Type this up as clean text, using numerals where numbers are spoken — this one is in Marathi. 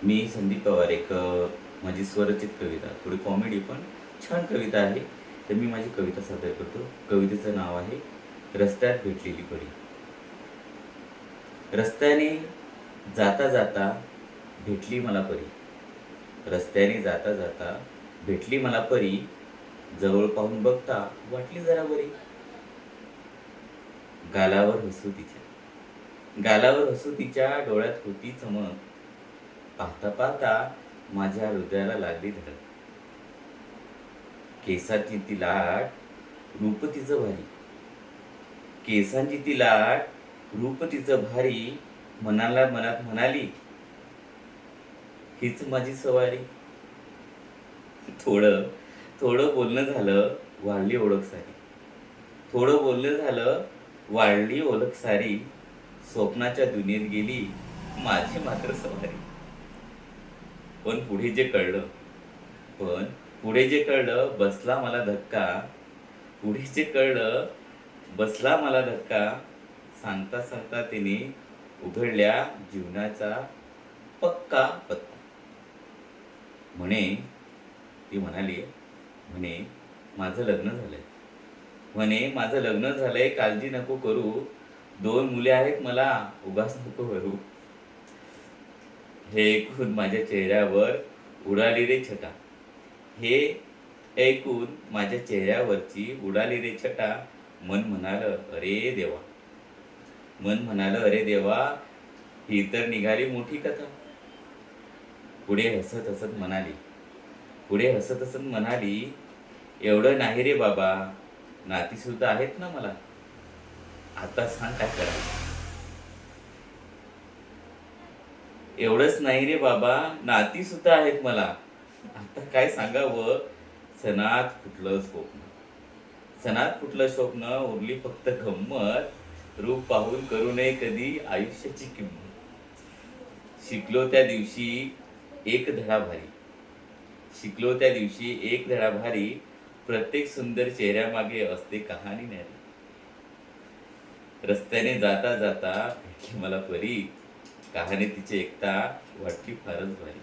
मी संदीप पवार एक माझी स्वरचित कविता, थोडी कॉमेडी पण छान कविता आहे. तर मी माझी कविता सादर करतो. कवितेचं नाव आहे रस्त्यात भेटलेली परी. रस्त्याने जाता जाता भेटली मला परी. रस्त्याने जाता जाता भेटली मला परी. जवळ पाहून बघता वाटली जरा बरी. गालावर हसू तिच्या गालावर हसू तिच्या, डोळ्यात होती चमक. पाहता पाहता माझ्या हृदयाला लागली धडक. केसांची ती लाट, रूप तिचं भारी. केसांची ती लाट, रूप तिचं भारी. मनाला मनात म्हणाली, हीच माझी सवारी. थोडं थोडं बोलणं झालं, वाढली ओळख सारी. थोडं बोलणं झालं, वाढली ओळख सारी. स्वप्नाच्या दुनियेत गेली माझी मात्र सवारी. पण पुढे जे कळलं पण पुढे जे कळलं बसला मला धक्का. पुढे जे कळलं बसला मला धक्का. सांगता सांगता तिने उघडल्या जीवनाचा पक्का पत्ता. म्हणे ती म्हणाली, म्हणे माझं लग्न झालंय. म्हणे माझं लग्न झालंय, काळजी नको करू. 2 मुले आहेत मला, उगाच नको करू. हे ऐकून माझ्या चेहऱ्यावर उडाली रे छटा. हे ऐकून माझ्या चेहऱ्यावरची उडाली रे छटा. मन म्हणालं अरे देवा. मन म्हणालं अरे देवा, ही तर निघाली मोठी कथा. पुढे हसत हसत म्हणाली पुढे हसत हसत म्हणाली, एवढं नाही रे बाबा, नाती सुद्धा आहेत ना मला. आता सांग काय करायचं. एवढंच नाही रे बाबा, नाती सुद्धा आहेत मला. आता काय सांगावं. सणात कुठलं स्वप्न सणात कुठलं स्वप्न, उरली फक्त गंमत. रूप पाहून करू नये कधी आयुष्याची किंमत. शिकलो त्या दिवशी एक धडा भारी. शिकलो त्या दिवशी एक धडा भारी. प्रत्येक सुंदर चेहऱ्यामागे असते कहाणी न्यारी. रस्त्याने जाता जाता भेटली मला परी. कहाणी तिची एकता वाटली फारच भारी.